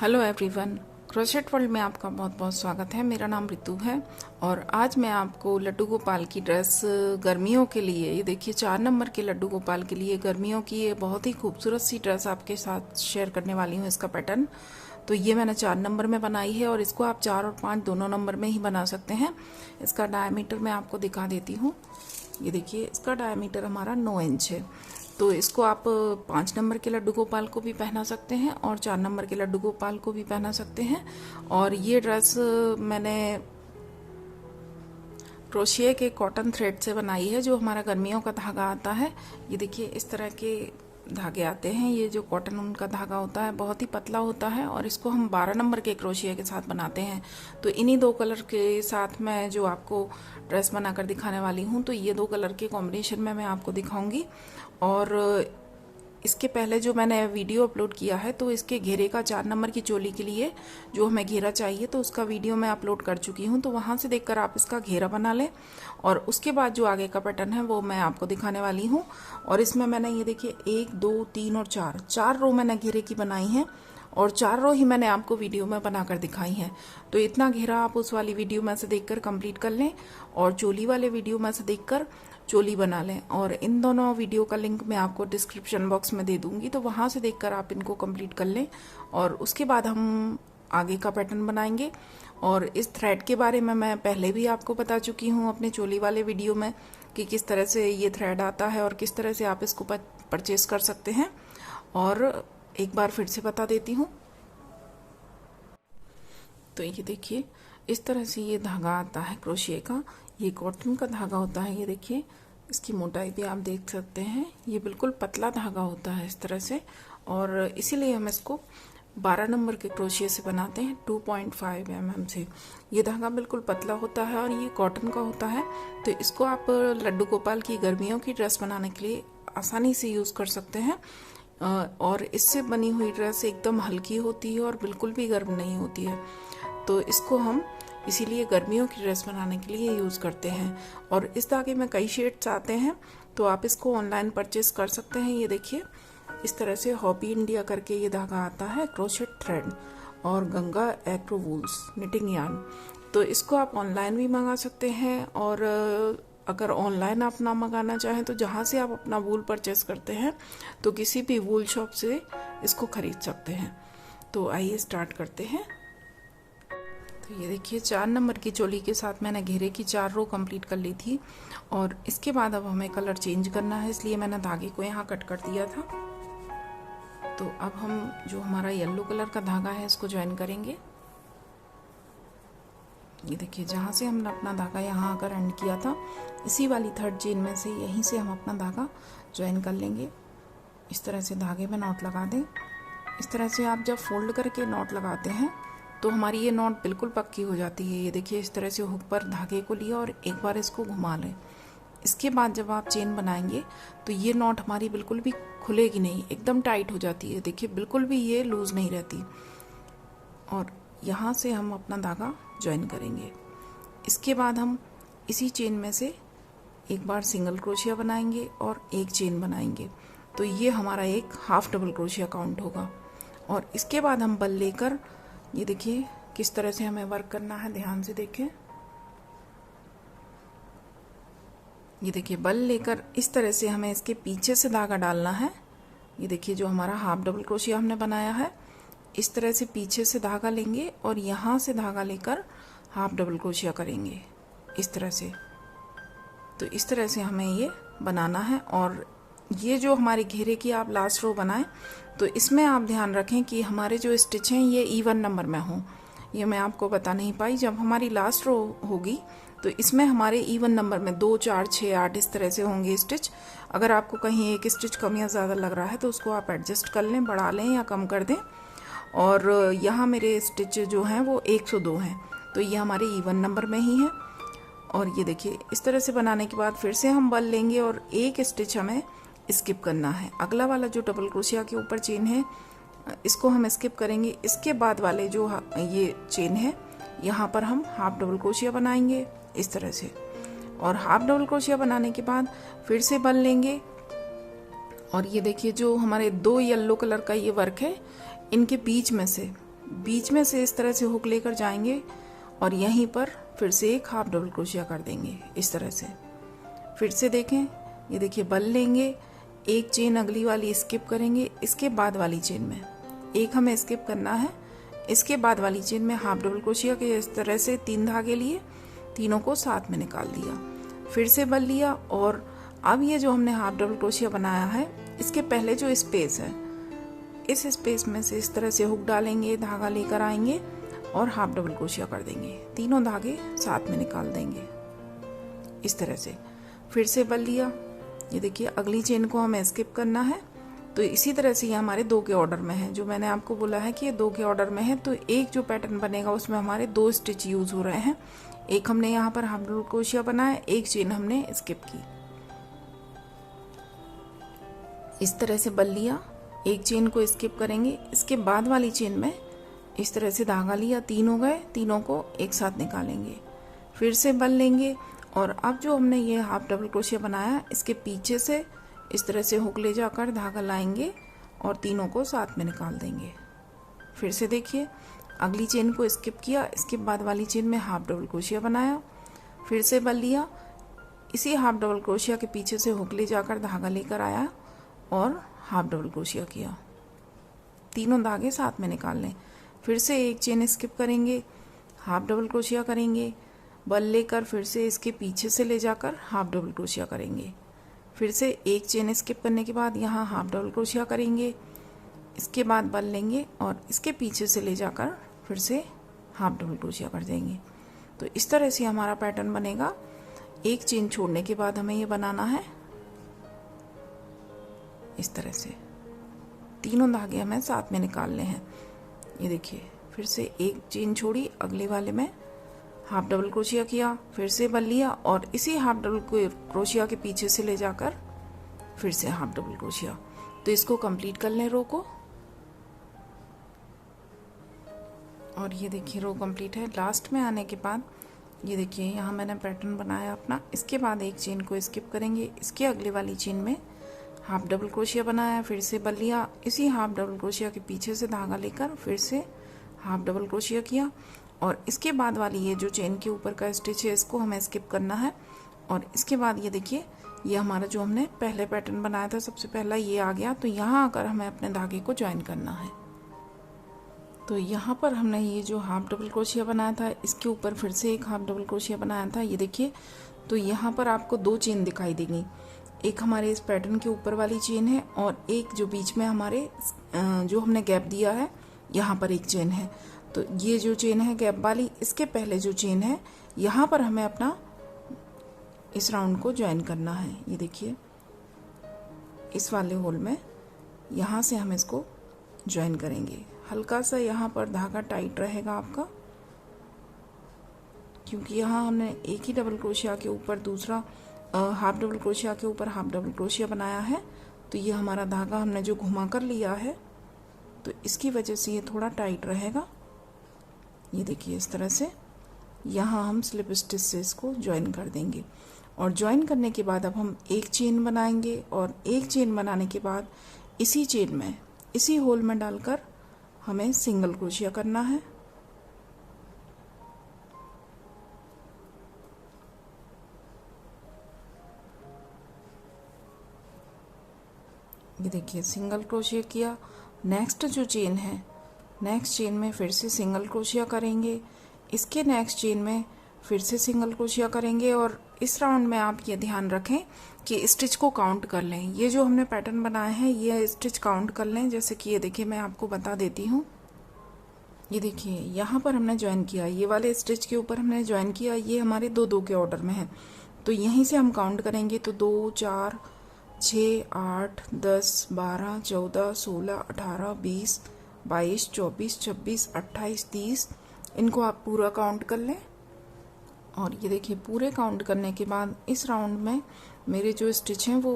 Hello everyone, crochet world में आपका बहुत बहुत स्वागत है। मेरा नाम रितु है और आज मैं आपको लड्डू गोपाल की ड्रेस गर्मियों के लिए, ये देखिए 4 नंबर के लड्डू गोपाल के लिए गर्मियों की ये बहुत ही खूबसूरत सी ड्रेस आपके साथ शेयर करने वाली हूँ। इसका पैटर्न तो ये मैंने 4 नंबर में बनाई है और इसको आप 4 और 5 दोनों नंबर में ही बना सकते हैं। इसका डायमीटर मैं आपको दिखा देती हूँ। ये देखिए, इसका डायमीटर हमारा 9 इंच है। तो इसको आप 5 नंबर के लड्डू गोपाल को भी पहना सकते हैं और 4 नंबर के लड्डू गोपाल को भी पहना सकते हैं। और ये ड्रेस मैंने क्रोशिया के कॉटन थ्रेड से बनाई है, जो हमारा गर्मियों का धागा आता है। ये देखिए, इस तरह के धागे आते हैं। ये जो कॉटन उनका धागा होता है बहुत ही पतला होता है और इसको हम 12 नंबर के क्रोशिया के साथ बनाते हैं। तो इन्हीं 2 कलर के साथ मैं जो आपको ड्रेस बनाकर दिखाने वाली हूँ, तो ये 2 कलर के कॉम्बिनेशन में मैं आपको दिखाऊंगी। और इसके पहले जो मैंने वीडियो अपलोड किया है, तो इसके घेरे का 4 नंबर की चोली के लिए जो हमें घेरा चाहिए, तो उसका वीडियो मैं अपलोड कर चुकी हूँ। तो वहाँ से देखकर आप इसका घेरा बना लें और उसके बाद जो आगे का पैटर्न है वो मैं आपको दिखाने वाली हूँ। और इसमें मैंने ये देखिए 1 2 3 और 4 रो मैंने घेरे की बनाई है और 4 रो ही मैंने आपको वीडियो में बनाकर दिखाई है। तो इतना घेरा आप उस वाली वीडियो में से देखकर कंप्लीट कर लें और चोली वाले वीडियो में से देखकर चोली बना लें। और इन दोनों वीडियो का लिंक मैं आपको डिस्क्रिप्शन बॉक्स में दे दूंगी, तो वहां से देखकर आप इनको कंप्लीट कर लें और उसके बाद हम आगे का पैटर्न बनाएंगे। और इस थ्रेड के बारे में मैं पहले भी आपको बता चुकी हूँ अपने चोली वाले वीडियो में कि किस तरह से ये थ्रेड आता है और किस तरह से आप इसको परचेज कर सकते हैं। और एक बार फिर से बता देती हूँ। तो ये देखिए, इस तरह से ये धागा आता है क्रोशिया का। ये कॉटन का धागा होता है। ये देखिए, इसकी मोटाई भी आप देख सकते हैं। ये बिल्कुल पतला धागा होता है इस तरह से, और इसीलिए हम इसको 12 नंबर के क्रोशिया से बनाते हैं 2.5 mm से। ये धागा बिल्कुल पतला होता है और ये कॉटन का होता है। तो इसको आप लड्डू गोपाल की गर्मियों की ड्रेस बनाने के लिए आसानी से यूज कर सकते हैं। और इससे बनी हुई ड्रेस एकदम हल्की होती है और बिल्कुल भी गर्म नहीं होती है। तो इसको हम इसीलिए गर्मियों की ड्रेस बनाने के लिए यूज करते हैं। और इस धागे में कई शेड्स आते हैं, तो आप इसको ऑनलाइन परचेस कर सकते हैं। ये देखिए, इस तरह से हॉबी इंडिया करके ये धागा आता है, क्रोशेट थ्रेड और Ganga Acro wools knitting yarn. तो इसको आप ऑनलाइन भी मंगा सकते हैं और अगर ऑनलाइन आप ना मंगाना चाहें तो जहाँ से आप अपना वूल परचेस करते हैं, तो किसी भी वूल शॉप से इसको खरीद सकते हैं। तो आइए स्टार्ट करते हैं। तो ये देखिए, 4 नंबर की चोली के साथ मैंने घेरे की 4 रो कंप्लीट कर ली थी और इसके बाद अब हमें कलर चेंज करना है, इसलिए मैंने धागे को यहाँ कट कर दिया था। तो अब हम जो हमारा येलो कलर का धागा है इसको ज्वाइन करेंगे। ये देखिए, जहाँ से हमने अपना धागा यहाँ आकर एंड किया था, इसी वाली 3rd चेन में से यहीं से हम अपना धागा ज्वाइन कर लेंगे। इस तरह से धागे में नॉट लगा दें। इस तरह से आप जब फोल्ड करके नॉट लगाते हैं तो हमारी ये नॉट बिल्कुल पक्की हो जाती है। ये देखिए, इस तरह से हुक पर धागे को लिया और एक बार इसको घुमा लें। इसके बाद जब आप चेन बनाएंगे तो ये नॉट हमारी बिल्कुल भी खुलेगी नहीं, एकदम टाइट हो जाती है। देखिए, बिल्कुल भी ये लूज नहीं रहती। और यहाँ से हम अपना धागा ज्वाइन करेंगे। इसके बाद हम इसी चेन में से एक बार सिंगल क्रोशिया बनाएंगे और एक चेन बनाएंगे। तो ये हमारा एक हाफ डबल क्रोशिया काउंट होगा। और इसके बाद हम बल लेकर, ये देखिए किस तरह से हमें वर्क करना है, ध्यान से देखें। ये देखिए, बल लेकर इस तरह से हमें इसके पीछे से धागा डालना है। ये देखिए, जो हमारा हाफ डबल क्रोशिया हमने बनाया है, इस तरह से पीछे से धागा लेंगे और यहाँ से धागा लेकर हाफ डबल क्रोशिया करेंगे इस तरह से। तो इस तरह से हमें ये बनाना है। और ये जो हमारे घेरे की आप लास्ट रो बनाएं, तो इसमें आप ध्यान रखें कि हमारे जो स्टिच हैं ये इवन नंबर में हों। ये मैं आपको बता नहीं पाई, जब हमारी लास्ट रो होगी तो इसमें हमारे इवन नंबर में 2 4 6 8 इस तरह से होंगे स्टिच। अगर आपको कहीं एक स्टिच कम या ज़्यादा लग रहा है तो उसको आप एडजस्ट कर लें, बढ़ा लें या कम कर दें। और यहाँ मेरे स्टिच जो हैं वो 102 हैं, तो ये हमारे इवन नंबर में ही है। और ये देखिए, इस तरह से बनाने के बाद फिर से हम बल लेंगे और एक स्टिच हमें स्किप करना है। अगला वाला जो डबल क्रोशिया के ऊपर चेन है इसको हम स्किप करेंगे। इसके बाद वाले जो ये चेन है, यहाँ पर हम हाफ डबल क्रोशिया बनाएंगे इस तरह से। और हाफ डबल क्रोशिया बनाने के बाद फिर से बल लेंगे और ये देखिए, जो हमारे 2 येलो कलर का ये वर्क है, इनके बीच में से बीच में से इस तरह से हुक लेकर जाएंगे और यहीं पर फिर से एक हाफ डबल क्रोशिया कर देंगे इस तरह से। फिर से देखें, ये देखिए बल लेंगे, एक चेन अगली वाली स्किप करेंगे, इसके बाद वाली चेन में एक हमें स्किप करना है, इसके बाद वाली चेन में हाफ डबल क्रोशिया के इस तरह से 3 धागे लिए, तीनों को साथ में निकाल दिया, फिर से बल लिया और अब ये जो हमने हाफ डबल क्रोशिया बनाया है इसके पहले जो स्पेस है इस स्पेस में से इस तरह से हुक डालेंगे, धागा लेकर आएंगे और हाफ डबल क्रोशिया कर देंगे, तीनों धागे साथ में निकाल देंगे इस तरह से। फिर से बल लिया, ये देखिए अगली चेन को हमें स्किप करना है। तो इसी तरह से ये हमारे 2 के ऑर्डर में है, जो मैंने आपको बोला है कि ये 2 के ऑर्डर में है। तो एक जो पैटर्न बनेगा उसमें हमारे 2 स्टिच यूज हो रहे हैं, एक हमने यहाँ पर हाफ डबल क्रोशिया बनाया, एक चेन हमने स्किप की। इस तरह से बल लिया, एक चेन को स्किप करेंगे, इसके बाद वाली चेन में इस तरह से धागा लिया, 3 हो गए, तीनों को एक साथ निकालेंगे, फिर से बल लेंगे और अब जो हमने ये हाफ डबल क्रोशिया बनाया इसके पीछे से इस तरह से हुक ले जाकर धागा लाएंगे और तीनों को साथ में निकाल देंगे। फिर से देखिए अगली चेन को स्किप किया, इसके बाद वाली चेन में हाफ डबल क्रोशिया बनाया, फिर से बल लिया, इसी हाफ डबल क्रोशिया के पीछे से हुक ले जाकर धागा लेकर आया और हाफ डबल क्रोशिया किया, तीनों धागे साथ में निकाल लें। फिर से एक चेन स्किप करेंगे, हाफ डबल क्रोशिया करेंगे, बल लेकर फिर से इसके पीछे से ले जाकर हाफ डबल क्रोशिया करेंगे, फिर से एक चेन स्किप करने के बाद यहाँ हाफ डबल क्रोशिया करेंगे, इसके बाद बल लेंगे और इसके पीछे से ले जाकर फिर से हाफ डबल क्रोशिया कर देंगे। तो इस तरह से हमारा पैटर्न बनेगा। एक चेन छोड़ने के बाद हमें ये बनाना है इस तरह से, तीनों धागे हमें साथ में निकालने हैं। ये देखिए फिर से एक चेन छोड़ी, अगले वाले में हाफ डबल क्रोशिया किया, फिर से बल लिया और इसी हाफ डबल क्रोशिया के पीछे से ले जाकर फिर से हाफ डबल क्रोशिया। तो इसको कंप्लीट कर लें रो को, और ये देखिए रो कंप्लीट है। लास्ट में आने के बाद ये देखिए यहाँ मैंने पैटर्न बनाया अपना, इसके बाद एक चेन को स्किप करेंगे, इसके अगले वाली चेन में हाफ डबल क्रोशिया बनाया, फिर से बल लिया, इसी हाफ डबल क्रोशिया के पीछे से धागा लेकर फिर से हाफ डबल क्रोशिया किया और इसके बाद वाली ये जो चेन के ऊपर का स्टिच है इसको हमें स्किप करना है। और इसके बाद ये देखिए ये हमारा जो हमने पहले पैटर्न बनाया था सबसे पहला ये आ गया। तो यहाँ आकर हमें अपने धागे को ज्वाइन करना है। तो यहाँ पर हमने ये जो हाफ डबल क्रोशिया बनाया था इसके ऊपर फिर से एक हाफ डबल क्रोशिया बनाया था, ये देखिए। तो यहाँ पर आपको 2 चेन दिखाई देंगी, एक हमारे इस पैटर्न के ऊपर वाली चेन है और एक जो बीच में हमारे जो हमने गैप दिया है यहाँ पर एक चेन है। तो ये जो चेन है गैप वाली, इसके पहले जो चेन है यहाँ पर हमें अपना इस राउंड को ज्वाइन करना है। ये देखिए इस वाले होल में यहाँ से हम इसको ज्वाइन करेंगे। हल्का सा यहाँ पर धागा टाइट रहेगा आपका, क्योंकि यहाँ हमने एक ही डबल क्रोशिया के ऊपर दूसरा हाफ डबल क्रोशिया के ऊपर हाफ डबल क्रोशिया बनाया है। तो ये हमारा धागा हमने जो घुमा कर लिया है तो इसकी वजह से ये थोड़ा टाइट रहेगा। ये देखिए इस तरह से यहाँ हम स्लिप स्टिच से इसको ज्वाइन कर देंगे और ज्वाइन करने के बाद अब हम एक चेन बनाएंगे और एक चेन बनाने के बाद इसी चेन में इसी होल में डालकर हमें सिंगल क्रोशिया करना है। ये देखिए सिंगल क्रोशिया किया। नेक्स्ट जो चेन है नेक्स्ट चेन में फिर से सिंगल क्रोशिया करेंगे, इसके नेक्स्ट चेन में फिर से सिंगल क्रोशिया करेंगे। और इस राउंड में आप ये ध्यान रखें कि स्टिच को काउंट कर लें। ये जो हमने पैटर्न बनाया है ये स्टिच काउंट कर लें। जैसे कि ये देखिए मैं आपको बता देती हूँ। ये देखिए यहाँ पर हमने ज्वाइन किया, ये वाले स्टिच के ऊपर हमने ज्वाइन किया, ये हमारे 2-2 के ऑर्डर में है। तो यहीं से हम काउंट करेंगे तो 2, 4, 6, 8, 10, 12, 14, 16, 18, 20, 22, 24, 26, 28, 30, इनको आप पूरा काउंट कर लें। और ये देखिए पूरे काउंट करने के बाद इस राउंड में मेरे जो स्टिच हैं वो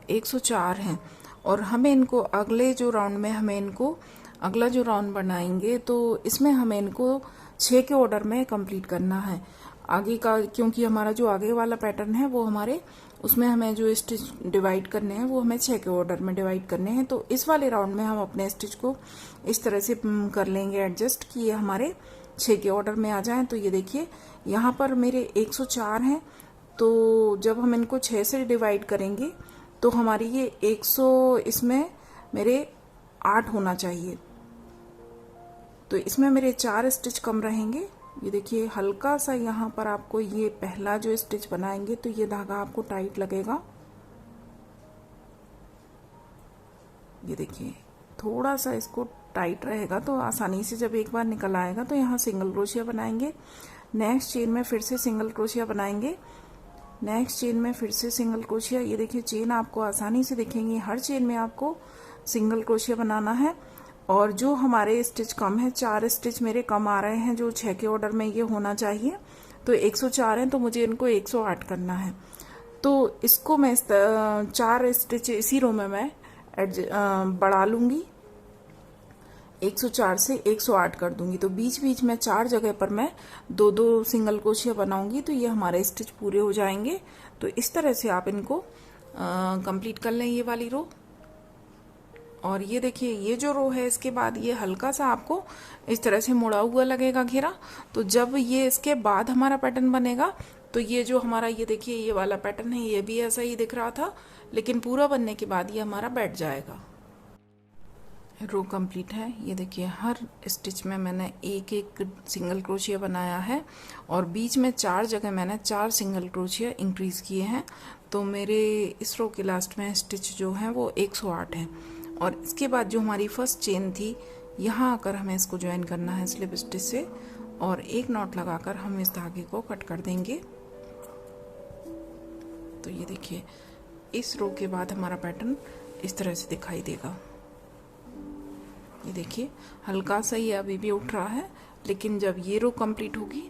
104 हैं और हमें इनको अगले जो राउंड में हमें इनको अगला जो राउंड बनाएंगे तो इसमें हमें इनको 6 के ऑर्डर में कंप्लीट करना है आगे का, क्योंकि हमारा जो आगे वाला पैटर्न है वो हमारे उसमें हमें जो स्टिच डिवाइड करने हैं वो हमें 6 के ऑर्डर में डिवाइड करने हैं। तो इस वाले राउंड में हम अपने स्टिच को इस तरह से कर लेंगे एडजस्ट कि ये हमारे 6 के ऑर्डर में आ जाएं। तो ये देखिए यहाँ पर मेरे 104 हैं, तो जब हम इनको 6 से डिवाइड करेंगे तो हमारी ये 100 इसमें मेरे 8 होना चाहिए। तो इसमें मेरे 4 स्टिच कम रहेंगे। ये देखिए हल्का सा यहाँ पर आपको ये पहला जो स्टिच बनाएंगे तो ये धागा आपको टाइट लगेगा। ये देखिए थोड़ा सा इसको टाइट रहेगा तो आसानी से जब एक बार निकल आएगा तो यहाँ सिंगल क्रोशिया बनाएंगे। नेक्स्ट चेन में फिर से सिंगल क्रोशिया बनाएंगे। नेक्स्ट चेन में फिर से सिंगल क्रोशिया। ये देखिए चेन आपको आसानी से दिखेंगी, हर चेन में आपको सिंगल क्रोशिया बनाना है। और जो हमारे स्टिच कम है, 4 स्टिच मेरे कम आ रहे हैं जो 6 के ऑर्डर में ये होना चाहिए। तो 104 हैं तो मुझे इनको 108 करना है। तो इसको मैं 4 स्टिच इसी रो में मैं बढ़ा लूंगी, 104 से 108 कर दूंगी। तो बीच बीच में 4 जगह पर मैं 2-2 सिंगल क्रोशिया बनाऊंगी तो ये हमारे स्टिच पूरे हो जाएंगे। तो इस तरह से आप इनको कंप्लीट कर लें ये वाली रो। और ये देखिए ये जो रो है इसके बाद ये हल्का सा आपको इस तरह से मुड़ा हुआ लगेगा घेरा। तो जब ये इसके बाद हमारा पैटर्न बनेगा तो ये जो हमारा ये देखिए ये वाला पैटर्न है ये भी ऐसा ही दिख रहा था, लेकिन पूरा बनने के बाद ये हमारा बैठ जाएगा। रो कंप्लीट है। ये देखिए हर स्टिच में मैंने एक एक सिंगल क्रोशिया बनाया है और बीच में 4 जगह मैंने 4 सिंगल क्रोशिया इंक्रीज किए हैं। तो मेरे इस रो के लास्ट में स्टिच जो है वो 108 है। और इसके बाद जो हमारी फर्स्ट चेन थी यहाँ आकर हमें इसको ज्वाइन करना है स्लिप स्टिच से और एक नॉट लगाकर हम इस धागे को कट कर देंगे। तो ये देखिए इस रो के बाद हमारा पैटर्न इस तरह से दिखाई देगा। ये देखिए हल्का सा ये अभी भी उठ रहा है, लेकिन जब ये रो कंप्लीट होगी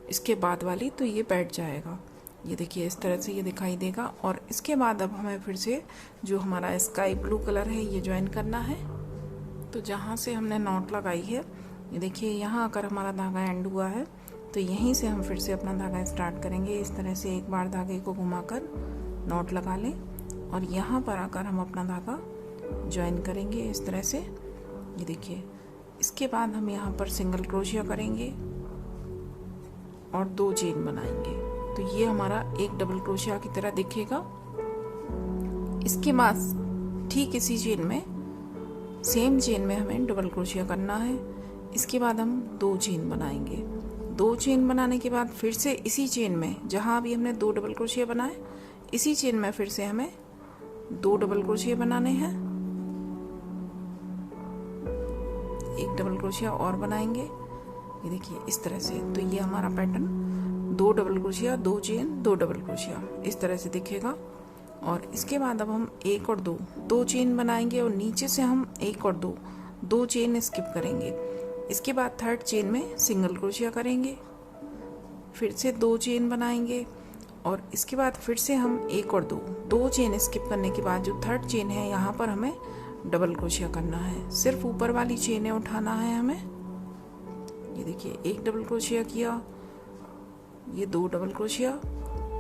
इसके बाद वाली तो ये बैठ जाएगा। ये देखिए इस तरह से ये दिखाई देगा। और इसके बाद अब हमें फिर से जो हमारा स्काई ब्लू कलर है ये ज्वाइन करना है। तो जहाँ से हमने नॉट लगाई है ये देखिए यहाँ आकर हमारा धागा एंड हुआ है, तो यहीं से हम फिर से अपना धागा स्टार्ट करेंगे। इस तरह से एक बार धागे को घुमाकर नॉट लगा लें और यहाँ पर आकर हम अपना धागा ज्वाइन करेंगे इस तरह से। ये देखिए इसके बाद हम यहाँ पर सिंगल क्रोशिया करेंगे और 2 चेन बनाएंगे। तो ये हमारा एक डबल क्रोशिया की तरह दिखेगा। इसके बाद ठीक इसी चेन में सेम चेन में हमें डबल क्रोशिया करना है। इसके बाद हम 2 चेन बनाएंगे। 2 चेन बनाने के बाद फिर से इसी चेन में जहां अभी हमने 2 डबल क्रोशिया बनाए इसी चेन में फिर से हमें 2 डबल क्रोशिया बनाने हैं। एक डबल क्रोशिया और बनाएंगे। ये देखिए इस तरह से। तो ये हमारा pattern 2 double crochet, 2 chain, 2 double crochet इस तरह से दिखेगा। और इसके बाद अब हम 1 और 2 चेन बनाएंगे और नीचे से हम 1 और 2 चेन स्किप करेंगे। इसके बाद 3rd चेन में सिंगल क्रोशिया करेंगे, फिर से 2 चेन बनाएंगे और इसके बाद फिर से हम 1 और 2 चेन स्किप करने के बाद जो 3rd चेन है यहाँ पर हमें डबल क्रोशिया करना है। सिर्फ ऊपर वाली चेनें उठाना है हमें। ये देखिए 1 डबल क्रोशिया किया, ये 2 डबल क्रोशिया,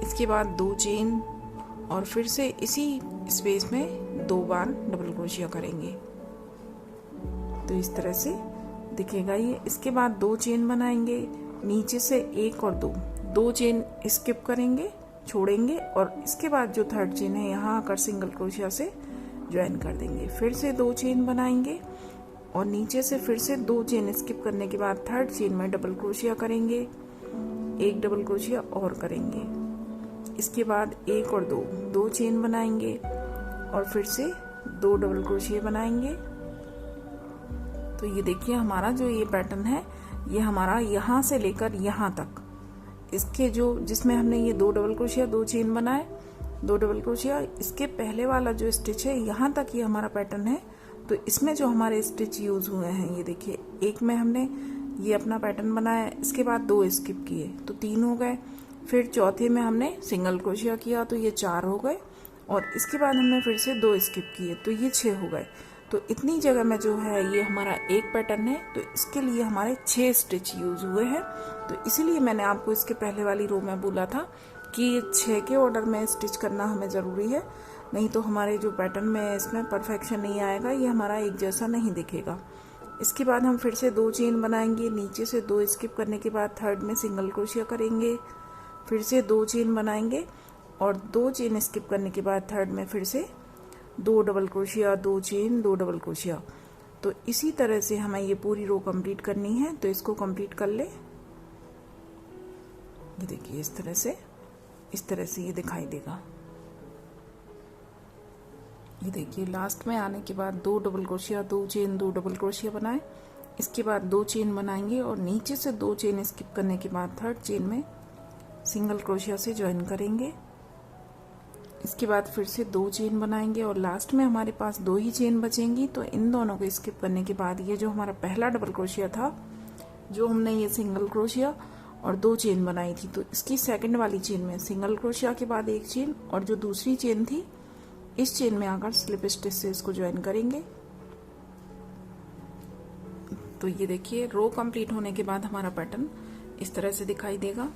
इसके बाद 2 चेन और फिर से इसी स्पेस में 2 बार डबल क्रोशिया करेंगे। तो इस तरह से दिखेगा ये। इसके बाद 2 चेन बनाएंगे, नीचे से 1 और 2 चेन स्किप करेंगे, छोड़ेंगे और इसके बाद जो 3rd चेन है यहाँ आकर सिंगल क्रोशिया से ज्वाइन कर देंगे। फिर से 2 चेन बनाएंगे और नीचे से फिर से 2 चेन स्किप करने के बाद 3rd चेन में डबल क्रोशिया करेंगे, 1 डबल क्रोशिया और करेंगे। इसके बाद 1 और 2 चेन बनाएंगे और फिर से 2 डबल क्रोशिया बनाएंगे। तो ये देखिए हमारा जो ये पैटर्न है ये हमारा यहाँ से लेकर यहाँ तक, इसके जो जिसमें हमने ये 2 डबल क्रोशिया, 2 चेन बनाए, 2 डबल क्रोशिया, इसके पहले वाला जो स्टिच है यहाँ तक ये हमारा पैटर्न है। तो इसमें जो हमारे स्टिच यूज हुए हैं ये देखिए, एक में हमने ये अपना पैटर्न बनाया, इसके बाद 2 स्किप किए तो 3 हो गए, फिर चौथे में हमने सिंगल क्रोशिया किया तो ये 4 हो गए और इसके बाद हमने फिर से 2 स्किप किए तो ये 6 हो गए। तो इतनी जगह में जो है ये हमारा एक पैटर्न है, तो इसके लिए हमारे 6 स्टिच यूज हुए हैं। तो इसीलिए मैंने आपको इसके पहले वाली रो में बोला था कि 6 के ऑर्डर में स्टिच करना हमें ज़रूरी है, नहीं तो हमारे जो पैटर्न में इसमें परफेक्शन नहीं आएगा, ये हमारा एक जैसा नहीं दिखेगा। इसके बाद हम फिर से 2 चेन बनाएंगे, नीचे से 2 स्किप करने के बाद थर्ड में सिंगल क्रोशिया करेंगे, फिर से 2 चेन बनाएंगे और 2 चेन स्किप करने के बाद थर्ड में फिर से 2 double crochet, 2 chain, 2 double crochet. तो इसी तरह से हमें ये पूरी रो कंप्लीट करनी है। तो इसको कंप्लीट कर ले। ये देखिए इस तरह से ये दिखाई देगा। ये देखिए लास्ट में आने के बाद 2 double crochet, 2 chain, 2 double crochet बनाए। इसके बाद 2 चेन बनाएंगे और नीचे से 2 चेन स्किप करने के बाद थर्ड चेन में सिंगल क्रोशिया से ज्वाइन करेंगे। इसके बाद फिर से 2 चेन बनाएंगे और लास्ट में हमारे पास 2 ही चेन बचेंगी। तो इन दोनों को स्किप करने के बाद ये जो हमारा पहला डबल क्रोशिया था, जो हमने ये सिंगल क्रोशिया और 2 चेन बनाई थी, तो इसकी सेकंड वाली चेन में सिंगल क्रोशिया के बाद 1 चेन और जो दूसरी चेन थी इस चेन में आकर स्लिप स्टिच से इसको ज्वाइन करेंगे। तो ये देखिए रो कंप्लीट होने के बाद हमारा पैटर्न इस तरह से दिखाई देगा।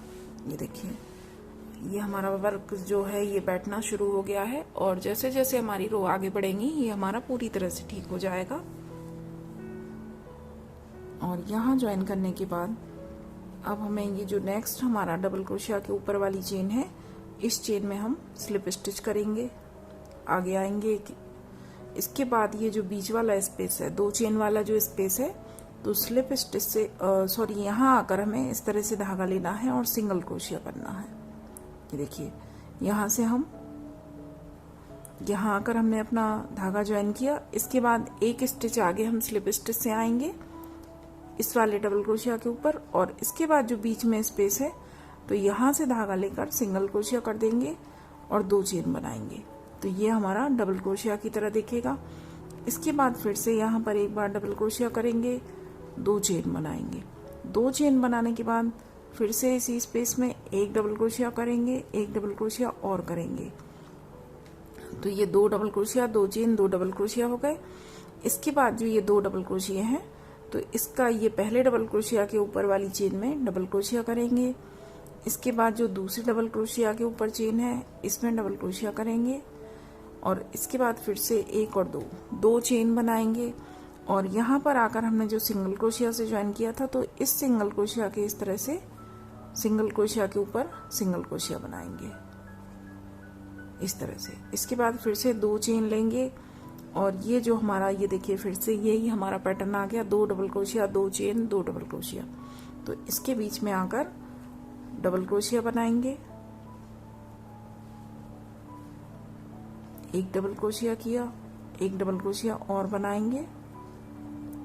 ये देखिए ये हमारा वर्क जो है ये बैठना शुरू हो गया है और जैसे जैसे हमारी रो आगे बढ़ेंगी ये हमारा पूरी तरह से ठीक हो जाएगा। और यहाँ ज्वाइन करने के बाद अब हमें ये जो नेक्स्ट हमारा डबल क्रोशिया के ऊपर वाली चेन है, इस चेन में हम स्लिप स्टिच करेंगे, आगे आएंगे। इसके बाद ये जो बीच वाला स्पेस है, 2 चेन वाला जो स्पेस है, तो स्लिप स्टिच से यहाँ आकर हमें इस तरह से धागा लेना है और सिंगल क्रोशिया करना है। ये देखिए यहाँ से हम यहाँ आकर हमने अपना धागा ज्वाइन किया। इसके बाद 1 स्टिच आगे हम स्लिप स्टिच से आएंगे इस वाले डबल क्रोशिया के ऊपर और इसके बाद जो बीच में स्पेस है तो यहाँ से धागा लेकर सिंगल क्रोशिया कर देंगे और 2 चेन बनाएंगे। तो ये हमारा डबल क्रोशिया की तरह दिखेगा। इसके बाद फिर से यहाँ पर एक बार डबल क्रोशिया करेंगे, 2 चेन बनाएंगे। 2 चेन बनाने के बाद फिर से इसी स्पेस में 1 डबल क्रोशिया करेंगे, 1 डबल क्रोशिया और करेंगे। तो ये 2 double crochet, 2 chain, 2 double crochet हो गए। इसके बाद जो ये 2 डबल क्रोशिया हैं तो इसका ये पहले डबल क्रोशिया के ऊपर वाली चेन में डबल क्रोशिया करेंगे। इसके बाद जो दूसरी डबल क्रोशिया के ऊपर चेन है इसमें डबल क्रोशिया करेंगे और इसके बाद फिर से 1 और 2 चेन बनाएंगे और यहाँ पर आकर हमने जो सिंगल क्रोशिया से ज्वाइन किया था तो इस सिंगल क्रोशिया के इस तरह से सिंगल क्रोशिया के ऊपर सिंगल क्रोशिया बनाएंगे इस तरह से। इसके बाद फिर से 2 चेन लेंगे और ये जो हमारा ये देखिए फिर से यही हमारा पैटर्न आ गया, 2 double crochet, 2 chain, 2 double crochet. तो इसके बीच में आकर डबल क्रोशिया बनाएंगे, 1 डबल क्रोशिया किया, 1 डबल क्रोशिया और बनाएंगे।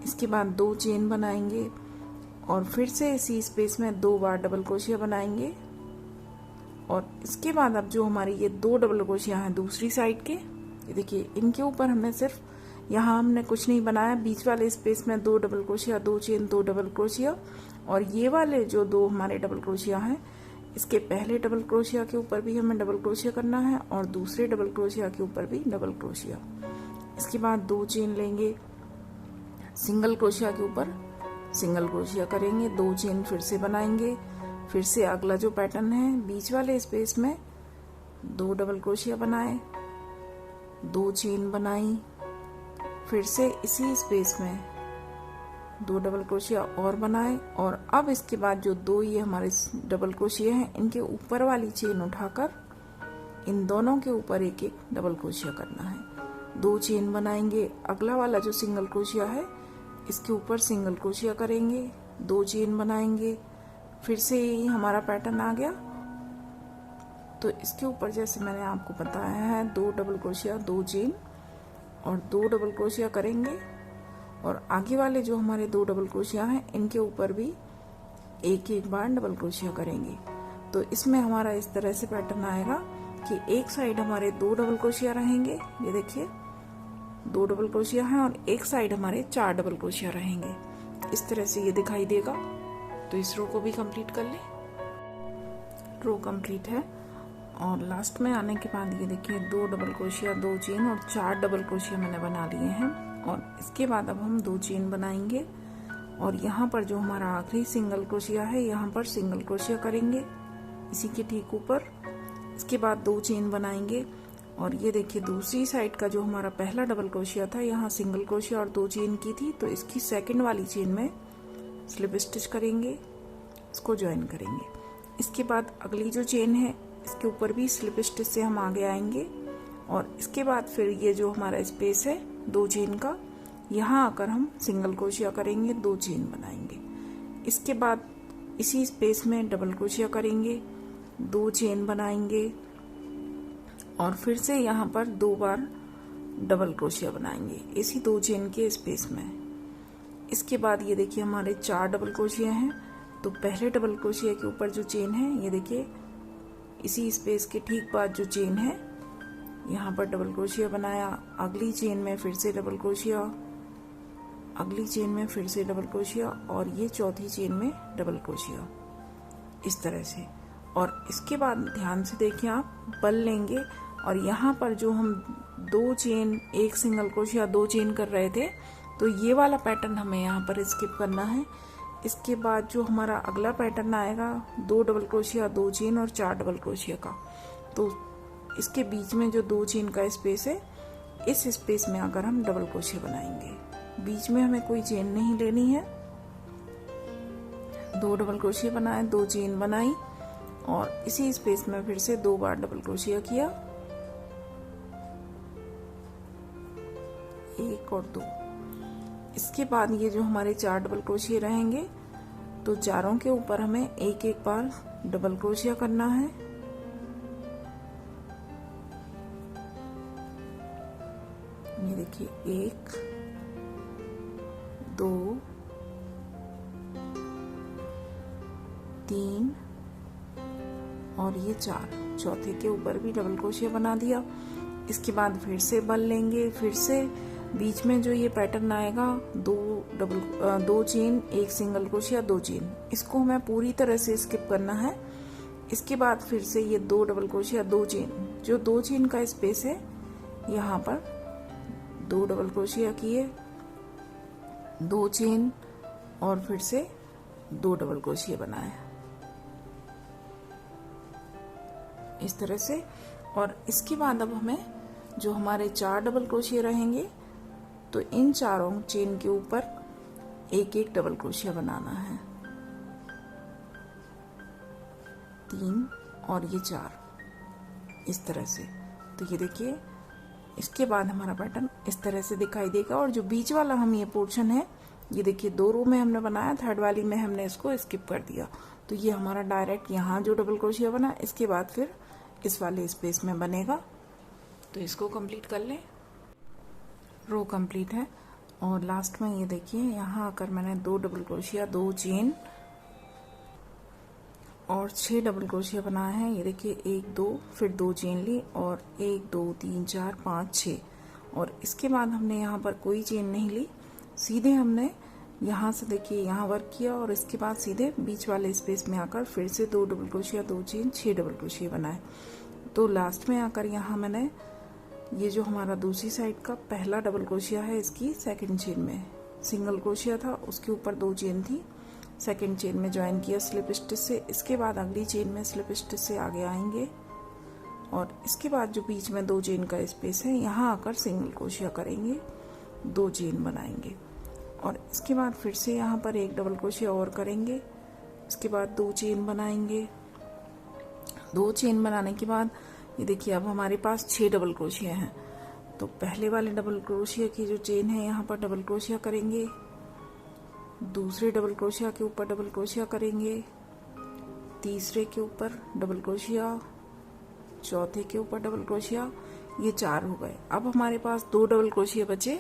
इसके बाद 2 चेन बनाएंगे और फिर से इसी स्पेस में 2 बार डबल क्रोशिया बनाएंगे और इसके बाद अब जो हमारी ये 2 डबल क्रोशिया हैं दूसरी साइड के, ये देखिए इनके ऊपर हमने सिर्फ यहाँ हमने कुछ नहीं बनाया, बीच वाले स्पेस में 2 double crochet, 2 chain, 2 double crochet और ये वाले जो 2 हमारे डबल क्रोशिया हैं इसके पहले डबल क्रोशिया के ऊपर भी हमें डबल क्रोशिया करना है और दूसरे डबल क्रोशिया के ऊपर भी डबल क्रोशिया। इसके बाद 2 चेन लेंगे, सिंगल क्रोशिया के ऊपर सिंगल क्रोशिया करेंगे, 2 चेन फिर से बनाएंगे। फिर से अगला जो पैटर्न है बीच वाले स्पेस में 2 डबल क्रोशिया बनाए, 2 चेन बनाई, फिर से इसी स्पेस में 2 डबल क्रोशिया और बनाए और अब इसके बाद जो 2 ये हमारे डबल क्रोशिया हैं इनके ऊपर वाली चेन उठाकर इन दोनों के ऊपर 1 डबल क्रोशिया करना है। 2 चेन बनाएंगे, अगला वाला जो सिंगल क्रोशिया है इसके ऊपर सिंगल क्रोशिया करेंगे, 2 चेन बनाएंगे, फिर से हमारा पैटर्न आ गया। तो इसके ऊपर जैसे मैंने आपको बताया है 2 डबल क्रोशिया, 2 चेन और 2 डबल क्रोशिया करेंगे और आगे वाले जो हमारे 2 डबल क्रोशिया हैं इनके ऊपर भी 1 बार डबल क्रोशिया करेंगे। तो इसमें हमारा इस तरह से पैटर्न आएगा कि एक साइड हमारे 2 डबल क्रोशिया रहेंगे, ये देखिए 2 डबल क्रोशिया हैं और एक साइड हमारे 4 डबल क्रोशिया रहेंगे। इस तरह से ये दिखाई देगा। तो इस रो को भी कंप्लीट कर ले। रो कंप्लीट है और लास्ट में आने के बाद ये देखिए 2 डबल क्रोशिया, 2 चेन और 4 डबल क्रोशिया मैंने बना लिए हैं और इसके बाद अब हम 2 चेन बनाएंगे और यहाँ पर जो हमारा आखिरी सिंगल क्रोशिया है यहाँ पर सिंगल क्रोशिया करेंगे इसी के ठीक ऊपर इसके बाद 2 चेन बनाएंगे और ये देखिए दूसरी साइड का जो हमारा पहला डबल क्रोशिया था, यहाँ सिंगल क्रोशिया और 2 चेन की थी, तो इसकी सेकंड वाली चेन में स्लिप स्टिच करेंगे, इसको ज्वाइन करेंगे। इसके बाद अगली जो चेन है इसके ऊपर भी स्लिप स्टिच से हम आगे आएंगे और इसके बाद फिर ये जो हमारा स्पेस है 2 चेन का, यहाँ आकर हम सिंगल क्रोशिया करेंगे, 2 चेन बनाएंगे। इसके बाद इसी स्पेस में डबल क्रोशिया करेंगे, 2 चेन बनाएंगे और फिर से यहाँ पर 2 बार डबल क्रोशिया बनाएंगे इसी 2 चेन के स्पेस में। इसके बाद ये देखिए हमारे 4 डबल क्रोशिया हैं, तो पहले डबल क्रोशिया के ऊपर जो चेन है ये देखिए इसी स्पेस के ठीक बाद जो चेन है यहाँ पर डबल क्रोशिया बनाया, अगली चेन में फिर से डबल क्रोशिया, अगली चेन में फिर से डबल क्रोशिया और ये चौथी चेन में डबल क्रोशिया, इस तरह से। और इसके बाद ध्यान से देखिए आप बल लेंगे और यहाँ पर जो हम 2 चेन 1 सिंगल क्रोशिया 2 चेन कर रहे थे, तो ये वाला पैटर्न हमें यहाँ पर स्किप करना है। इसके बाद जो हमारा अगला पैटर्न आएगा 2 डबल क्रोशिया 2 चेन और 4 डबल क्रोशिया का, तो इसके बीच में जो 2 चेन का स्पेस है इस स्पेस में आकर हम डबल क्रोशिया बनाएंगे। बीच में हमें कोई चेन नहीं लेनी है, 2 डबल क्रोशिया बनाए, 2 चेन बनाई और इसी स्पेस में फिर से 2 बार डबल क्रोशिया किया, 1 और 2। इसके बाद ये जो हमारे 4 डबल क्रोशिया रहेंगे, तो चारों के ऊपर हमें 1-1 बार डबल क्रोशिया करना है। ये देखिए 1 2 3 और ये 4, चौथे के ऊपर भी डबल क्रोशिया बना दिया। इसके बाद फिर से बल लेंगे, फिर से बीच में जो ये पैटर्न आएगा 2 चेन 1 सिंगल क्रोशिया 2 चेन, इसको हमें पूरी तरह से स्किप करना है। इसके बाद फिर से ये 2 डबल क्रोशिया 2 चेन, जो 2 चेन का स्पेस है यहाँ पर 2 डबल क्रोशिया किए, 2 चेन और फिर से 2 डबल क्रोशिया बनाए इस तरह से। और इसके बाद अब हमें जो हमारे 4 डबल क्रोशिया रहेंगे, तो इन चारों चेन के ऊपर 1-1 डबल क्रोशिया बनाना है, 3 और ये 4, इस तरह से। तो ये देखिए इसके बाद हमारा पैटर्न इस तरह से दिखाई देगा। और जो बीच वाला हम ये पोर्शन है, ये देखिए 2 रो में हमने बनाया, थर्ड वाली में हमने इसको स्किप कर दिया, तो ये हमारा डायरेक्ट यहाँ जो डबल क्रोशिया बना इसके बाद फिर इस वाले स्पेस में बनेगा। तो इसको कंप्लीट कर लें। रो कंप्लीट है और लास्ट में ये देखिए यहाँ आकर मैंने 2 डबल क्रोशिया 2 चेन और 6 डबल क्रोशिया बनाए हैं। ये देखिए 1 2 फिर 2 चेन ली और 1 2 3 4 5 6, और इसके बाद हमने यहाँ पर कोई चेन नहीं ली, सीधे हमने यहाँ से देखिए यहाँ वर्क किया और इसके बाद सीधे बीच वाले स्पेस में आकर फिर से 2 double crochet 2 chain 6 double crochet बनाए। तो लास्ट में आकर यहाँ मैंने ये जो हमारा दूसरी साइड का पहला डबल क्रोशिया है, इसकी सेकंड चेन में सिंगल क्रोशिया था, उसके ऊपर 2 चेन थी, सेकंड चेन में ज्वाइन किया स्लिप स्टिच से। इसके बाद अगली चेन में स्लिप स्टिच से आगे आएंगे और इसके बाद जो बीच में 2 चेन का स्पेस है यहाँ आकर सिंगल क्रोशिया करेंगे, 2 चेन बनाएंगे और इसके बाद फिर से यहाँ पर 1 डबल क्रोशिया और करेंगे। इसके बाद 2 चेन बनाएंगे, 2 चेन बनाने के बाद ये देखिए अब हमारे पास 6 डबल क्रोशिया हैं। तो पहले वाले डबल क्रोशिया की जो चेन है यहाँ पर डबल क्रोशिया करेंगे, दूसरे डबल क्रोशिया के ऊपर डबल क्रोशिया करेंगे, तीसरे के ऊपर डबल क्रोशिया, चौथे के ऊपर डबल क्रोशिया, ये 4 हो गए। अब हमारे पास 2 डबल क्रोशिया बचे,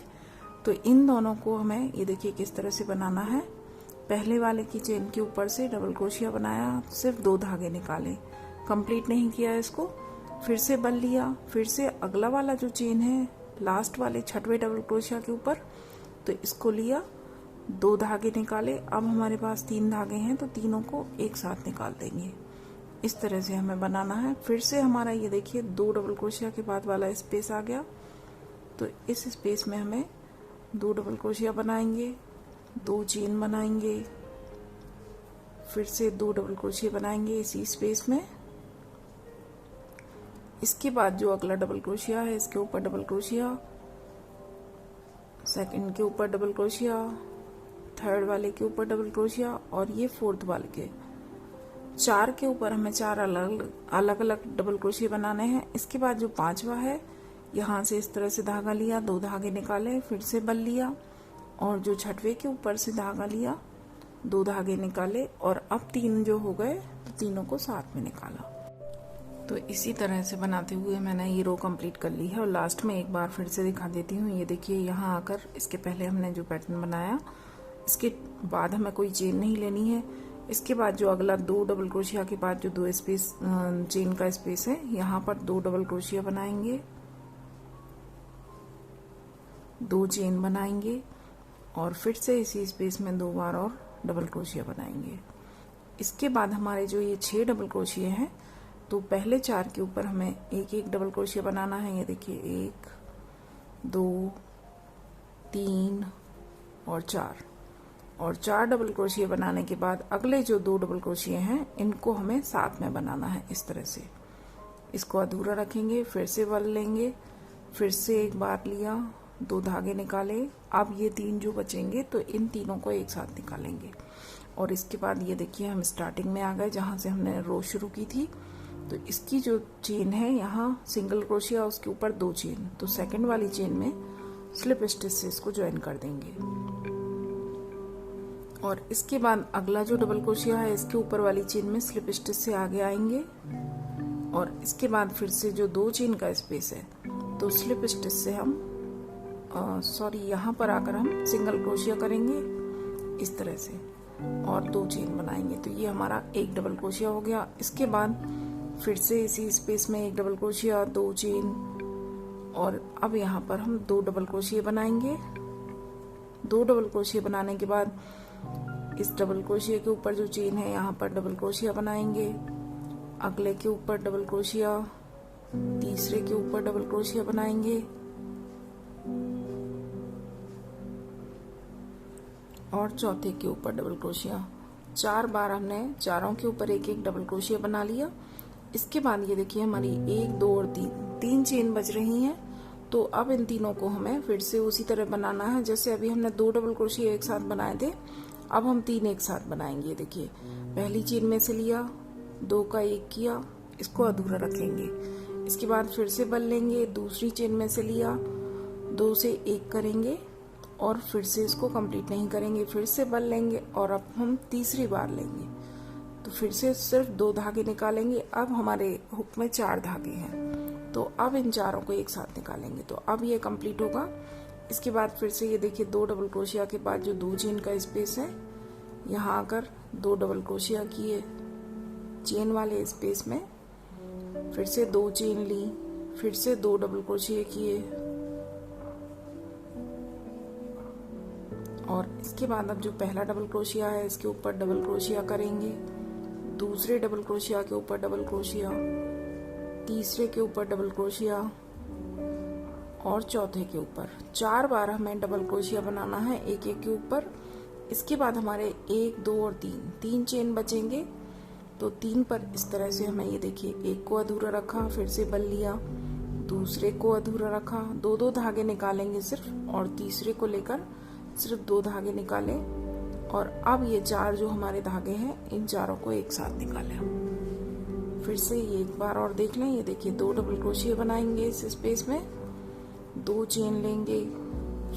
तो इन दोनों को हमें ये देखिए किस तरह से बनाना है। पहले वाले की चेन के ऊपर से डबल क्रोशिया बनाया, सिर्फ 2 धागे निकाले, कंप्लीट नहीं किया इसको, फिर से बल लिया, फिर से अगला वाला जो चेन है लास्ट वाले 6वें डबल क्रोशिया के ऊपर, तो इसको लिया, 2 धागे निकाले। अब हमारे पास 3 धागे हैं, तो तीनों को एक साथ निकाल देंगे। इस तरह से हमें बनाना है। फिर से हमारा ये देखिए 2 डबल क्रोशिया के बाद वाला स्पेस आ गया, तो इस स्पेस में हमें 2 डबल क्रोशिया बनाएंगे, 2 चेन बनाएंगे, फिर से 2 डबल क्रोशिया बनाएंगे इसी स्पेस में, इसके बाद जो अगला डबल क्रोशिया है इसके ऊपर डबल क्रोशिया, सेकंड के ऊपर डबल क्रोशिया, थर्ड वाले के ऊपर डबल क्रोशिया और ये फोर्थ वाले के 4 के ऊपर हमें 4 अलग अलग डबल क्रोशिया बनाने हैं। इसके बाद जो 5वां है यहाँ से इस तरह से धागा लिया, 2 धागे निकाले, फिर से बल लिया और जो 6वें के ऊपर से धागा लिया, 2 धागे निकाले और अब 3 जो हो गए तो तीनों को साथ में निकाला। तो इसी तरह से बनाते हुए मैंने ये रो कंप्लीट कर ली है और लास्ट में एक बार फिर से दिखा देती हूँ। ये देखिए यहाँ आकर इसके पहले हमने जो पैटर्न बनाया, इसके बाद हमें कोई चेन नहीं लेनी है। इसके बाद जो अगला 2 डबल क्रोशिया के बाद जो 2 स्पेस चेन का स्पेस है, यहाँ पर 2 डबल क्रोशिया बनाएंगे, 2 चेन बनाएंगे और फिर से इसी स्पेस में 2 बार और डबल क्रोशिया बनाएंगे। इसके बाद हमारे जो ये 6 डबल क्रोशिया हैं, तो पहले 4 के ऊपर हमें एक एक डबल क्रोशिया बनाना है। ये देखिए 1 2 3 और 4 डबल क्रोशिया बनाने के बाद अगले जो 2 डबल क्रोशिया हैं इनको हमें साथ में बनाना है। इस तरह से इसको अधूरा रखेंगे, फिर से बल लेंगे, फिर से एक बार लिया, 2 धागे निकाले। अब ये 3 जो बचेंगे तो इन तीनों को एक साथ निकालेंगे और इसके बाद ये देखिए हम स्टार्टिंग में आ गए जहां से हमने रो शुरू की थी। तो इसकी जो चेन है यहाँ सिंगल क्रोशिया, उसके ऊपर 2 चेन, तो सेकंड वाली चेन में स्लिप स्टिच से इसको ज्वाइन कर देंगे और इसके बाद अगला जो डबल क्रोशिया है इसके ऊपर वाली चेन में स्लिप स्टिच से आगे आएंगे और इसके बाद फिर से जो 2 चेन का स्पेस है तो स्लिप स्टिच से हम यहाँ पर आकर हम सिंगल क्रोशिया करेंगे इस तरह से और 2 चेन बनाएंगे। तो ये हमारा एक डबल क्रोशिया हो गया। इसके बाद फिर से इसी स्पेस में एक डबल क्रोशिया, 2 चेन और अब यहाँ पर हम 2 डबल क्रोशिया बनाएंगे। 2 डबल क्रोशिया बनाने के बाद इस डबल क्रोशिया के ऊपर जो चेन है यहाँ पर डबल क्रोशिया बनाएंगे, अगले के ऊपर डबल क्रोशिया, तीसरे के ऊपर डबल क्रोशिया बनाएंगे और चौथे के ऊपर डबल क्रोशिया। 4 बार हमने चारों के ऊपर एक एक डबल क्रोशिया बना लिया। इसके बाद ये देखिए हमारी 1 2 और 3 चेन बच रही हैं। तो अब इन तीनों को हमें फिर से उसी तरह बनाना है जैसे अभी हमने 2 डबल क्रोशिया एक साथ बनाए थे, अब हम 3 एक साथ बनाएंगे। देखिए पहली चेन में से लिया, 2 का 1 किया, इसको अधूरा रखेंगे। इसके बाद फिर से बल लेंगे, दूसरी चेन में से लिया, 2 से 1 करेंगे और फिर से इसको कंप्लीट नहीं करेंगे, फिर से बल लेंगे और अब हम तीसरी बार लेंगे तो फिर से सिर्फ 2 धागे निकालेंगे। अब हमारे हुक में 4 धागे हैं तो अब इन चारों को एक साथ निकालेंगे। तो अब ये कंप्लीट होगा। इसके बाद फिर से ये देखिए 2 डबल क्रोशिया के बाद जो 2 चेन का स्पेस है, यहाँ आकर 2 डबल क्रोशिया किए चेन वाले स्पेस में, फिर से 2 चेन ली, फिर से 2 डबल क्रोशिया किए और इसके बाद अब जो पहला डबल क्रोशिया है इसके ऊपर डबल क्रोशिया करेंगे, दूसरे डबल क्रोशिया के ऊपर डबल क्रोशिया, तीसरे के ऊपर डबल क्रोशिया और चौथे के ऊपर 4 बार हमें डबल क्रोशिया बनाना है एक एक के ऊपर। इसके बाद हमारे 1 2 और 3 चेन बचेंगे तो 3 पर इस तरह से हमें ये देखिए 1 को अधूरा रखा, फिर से बल लिया, दूसरे को अधूरा रखा, 2 धागे निकालेंगे सिर्फ और तीसरे को लेकर सिर्फ 2 धागे निकाले और अब ये 4 जो हमारे धागे हैं इन चारों को एक साथ निकालें। फिर से ये एक बार और देख लें। ये देखिए 2 डबल क्रोशिया बनाएंगे इस स्पेस में, 2 चेन लेंगे,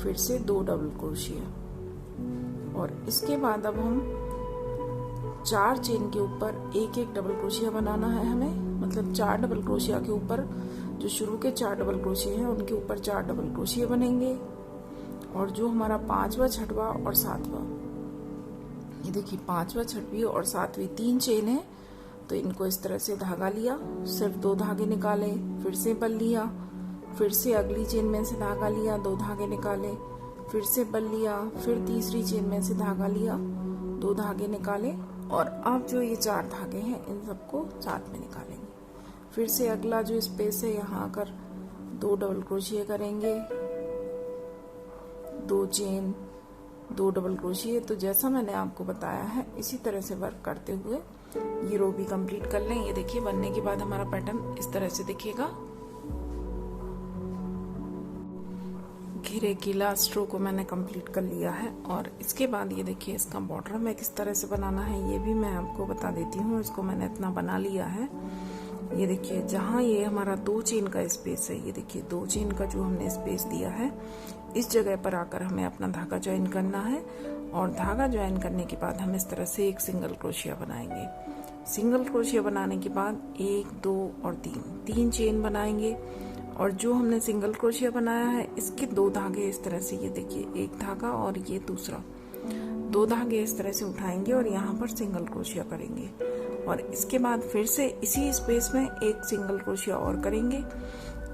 फिर से 2 डबल क्रोशिया और इसके बाद अब हम 4 चेन के ऊपर एक एक डबल क्रोशिया बनाना है हमें। मतलब 4 डबल क्रोशिया के ऊपर जो शुरू के 4 डबल क्रोशिया हैं उनके ऊपर 4 डबल क्रोशिया बनेंगे और जो हमारा 5वां 6वां और 7वां, ये देखिए 5वां 6वीं और 7वीं 3 चेन है तो इनको इस तरह से धागा लिया, सिर्फ 2 धागे निकाले, फिर से बल लिया, फिर से अगली चेन में से धागा लिया, 2 धागे निकाले, फिर से बल लिया, फिर तीसरी चेन में से धागा लिया, 2 धागे निकाले और अब जो ये 4 धागे हैं इन सबको साथ में निकालेंगे। फिर से अगला जो स्पेस है यहाँ आकर 2 डबल क्रोशिया करेंगे, 2 चेन, 2 डबल क्रोशिया। तो जैसा मैंने आपको बताया है इसी तरह से वर्क करते हुए ये रो भी कंप्लीट कर लें। ये देखिए बनने के बाद हमारा पैटर्न इस तरह से दिखेगा। घेरे की लास्ट रो को मैंने कंप्लीट कर लिया है और इसके बाद ये देखिए इसका बॉर्डर हमें किस तरह से बनाना है ये भी मैं आपको बता देती हूँ। इसको मैंने इतना बना लिया है। ये देखिए जहाँ ये हमारा 2 चेन का स्पेस है, ये देखिए 2 चेन का जो हमने स्पेस दिया है, इस जगह पर आकर हमें अपना धागा ज्वाइन करना है। और धागा ज्वाइन करने के बाद हम इस तरह से एक सिंगल क्रोशिया बनाएंगे। सिंगल क्रोशिया बनाने के बाद 1, 2 और 3 चेन बनाएंगे। और जो हमने सिंगल क्रोशिया बनाया है इसके 2 धागे इस तरह से, ये देखिए एक धागा और ये दूसरा, 2 धागे इस तरह से उठाएंगे और यहाँ पर सिंगल क्रोशिया करेंगे। और इसके बाद फिर से इसी स्पेस में एक सिंगल क्रोशिया और करेंगे।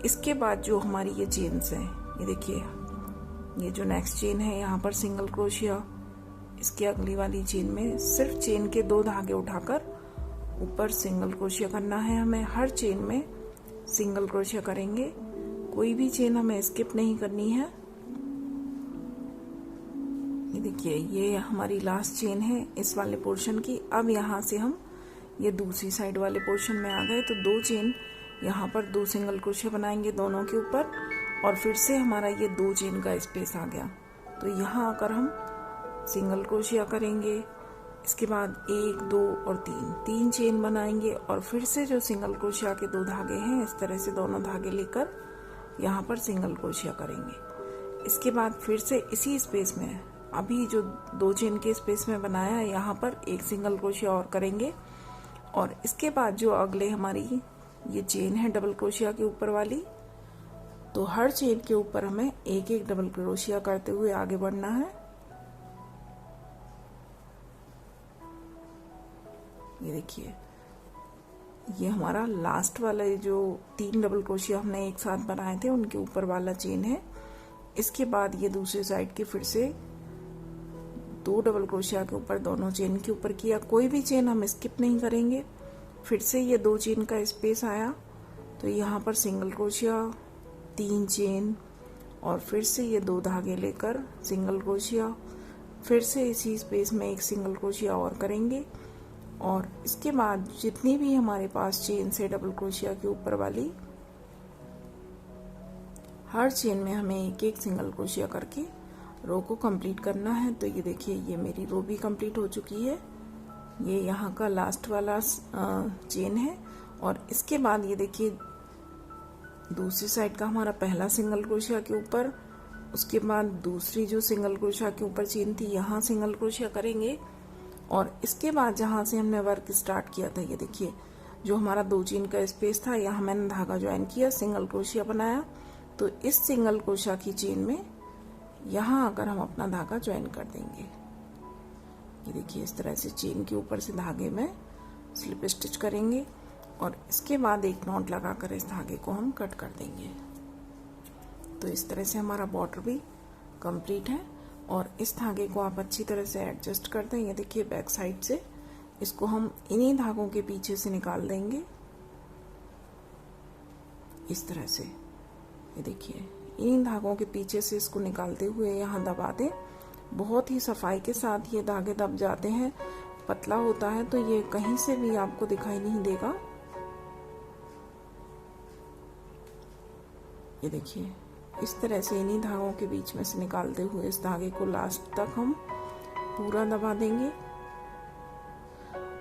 इसके बाद जो हमारी ये चेन्स हैं, ये देखिए ये जो नेक्स्ट चेन है यहाँ पर सिंगल क्रोशिया, इसके अगली वाली चेन में सिर्फ चेन के 2 धागे उठाकर ऊपर सिंगल क्रोशिया करना है हमें। हर चेन में सिंगल क्रोशिया करेंगे, कोई भी चेन हमें स्किप नहीं करनी है। ये देखिए ये हमारी लास्ट चेन है इस वाले पोर्शन की। अब यहाँ से हम ये दूसरी साइड वाले पोर्शन में आ गए तो 2 चेन यहाँ पर 2 सिंगल क्रोशिया बनाएंगे दोनों के ऊपर और फिर से हमारा ये 2 चेन का स्पेस आ गया। तो यहाँ आकर हम सिंगल क्रोशिया करेंगे। इसके बाद 1, 2 और 3 चेन बनाएंगे और फिर से जो सिंगल क्रोशिया के 2 धागे हैं इस तरह से दोनों धागे लेकर यहाँ पर सिंगल क्रोशिया करेंगे। इसके बाद फिर से इसी स्पेस में अभी जो 2 चेन के स्पेस में बनाया है यहाँ पर एक सिंगल क्रोशिया और करेंगे। और इसके बाद जो अगले हमारी ये चेन है डबल क्रोशिया के ऊपर वाली, तो हर चेन के ऊपर हमें एक एक डबल क्रोशिया करते हुए आगे बढ़ना है। ये देखिए ये हमारा लास्ट वाला जो 3 डबल क्रोशिया हमने एक साथ बनाए थे उनके ऊपर वाला चेन है। इसके बाद ये दूसरी साइड के फिर से 2 डबल क्रोशिया के ऊपर दोनों चेन के ऊपर किया, कोई भी चेन हम स्किप नहीं करेंगे। फिर से ये 2 चेन का स्पेस आया तो यहाँ पर सिंगल क्रोशिया, 3 चेन और फिर से ये 2 धागे लेकर सिंगल क्रोशिया, फिर से इसी स्पेस में एक सिंगल क्रोशिया और करेंगे। और इसके बाद जितनी भी हमारे पास चेन से डबल क्रोशिया के ऊपर वाली, हर चेन में हमें एक एक सिंगल क्रोशिया करके रो को कंप्लीट करना है। तो ये देखिए ये मेरी रो भी कंप्लीट हो चुकी है। ये यहाँ का लास्ट वाला चेन है और इसके बाद ये देखिए दूसरी साइड का हमारा पहला सिंगल क्रोशिया के ऊपर, उसके बाद दूसरी जो सिंगल क्रोशिया के ऊपर चेन थी यहाँ सिंगल क्रोशिया करेंगे। और इसके बाद जहाँ से हमने वर्क स्टार्ट किया था, ये देखिए जो हमारा 2 चेन का स्पेस था यहाँ मैंने धागा ज्वाइन किया, सिंगल क्रोशिया बनाया। तो इस सिंगल क्रोशिया की चेन में यहाँ आकर हम अपना धागा ज्वाइन कर देंगे। ये देखिए इस तरह से चेन के ऊपर से धागे में स्लिप स्टिच करेंगे और इसके बाद एक नॉट लगाकर इस धागे को हम कट कर देंगे। तो इस तरह से हमारा बॉर्डर भी कंप्लीट है। और इस धागे को आप अच्छी तरह से एडजस्ट कर दें। ये देखिए बैक साइड से इसको हम इन्हीं धागों के पीछे से निकाल देंगे इस तरह से। ये देखिए इन धागों के पीछे से इसको निकालते हुए यहाँ दबा दें। बहुत ही सफाई के साथ ये धागे दब जाते हैं, पतला होता है तो ये कहीं से भी आपको दिखाई नहीं देगा। ये देखिए इस तरह से इन्हीं धागों के बीच में से निकालते हुए इस धागे को लास्ट तक हम पूरा दबा देंगे।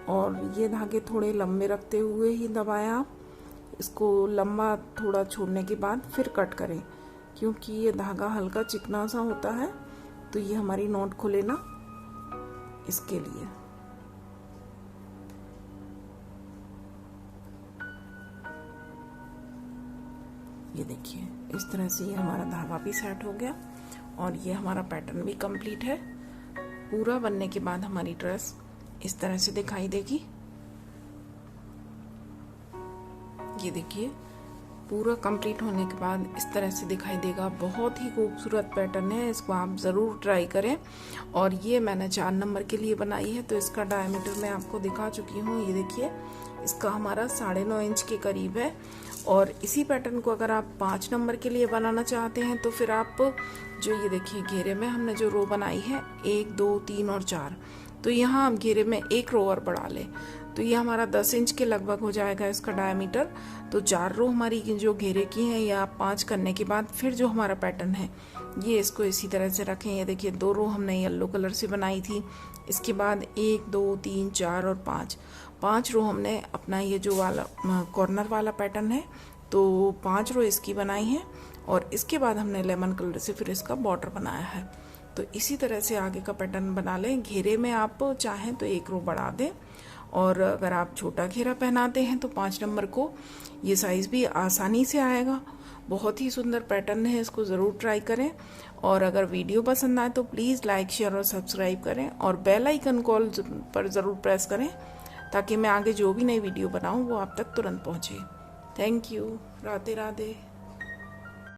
और ये धागे थोड़े लंबे रखते हुए ही दबाएं आप। इसको लंबा थोड़ा छोड़ने के बाद फिर कट करें, क्योंकि ये धागा हल्का चिकना सा होता है तो ये हमारी नॉट खुले ना, इसके लिए। ये देखिए इस तरह से ये हमारा धागा भी सेट हो गया और ये हमारा पैटर्न भी कंप्लीट है। पूरा बनने के बाद हमारी ड्रेस इस तरह से दिखाई देगी। ये देखिए पूरा कंप्लीट होने के बाद इस तरह से दिखाई देगा। बहुत ही खूबसूरत पैटर्न है, इसको आप ज़रूर ट्राई करें। और ये मैंने 4 नंबर के लिए बनाई है तो इसका डायमीटर मैं आपको दिखा चुकी हूँ। ये देखिए इसका हमारा 9.5 इंच के करीब है। और इसी पैटर्न को अगर आप 5 नंबर के लिए बनाना चाहते हैं तो फिर आप जो ये देखिए घेरे में हमने जो रो बनाई है 1, 2, 3 और 4, तो यहाँ आप घेरे में एक रो और बढ़ा लें तो ये हमारा 10 इंच के लगभग हो जाएगा इसका डायमीटर। तो 4 रो हमारी जो घेरे की हैं, या 5 करने के बाद फिर जो हमारा पैटर्न है ये इसको इसी तरह से रखें। ये देखिए 2 रो हमने येलो कलर से बनाई थी, इसके बाद 1 2 3 4 और 5 रो हमने अपना ये जो वाला कॉर्नर वाला पैटर्न है तो 5 रो इसकी बनाई है, और इसके बाद हमने लेमन कलर से फिर इसका बॉर्डर बनाया है। तो इसी तरह से आगे का पैटर्न बना लें। घेरे में आप चाहें तो 1 रो बढ़ा दें, और अगर आप छोटा घेरा पहनाते हैं तो 5 नंबर को ये साइज़ भी आसानी से आएगा। बहुत ही सुंदर पैटर्न है, इसको ज़रूर ट्राई करें। और अगर वीडियो पसंद आए तो प्लीज़ लाइक शेयर और सब्सक्राइब करें, और बेल आइकन कॉल पर ज़रूर प्रेस करें ताकि मैं आगे जो भी नई वीडियो बनाऊं वो आप तक तुरंत पहुंचे। Thank you. राधे राधे।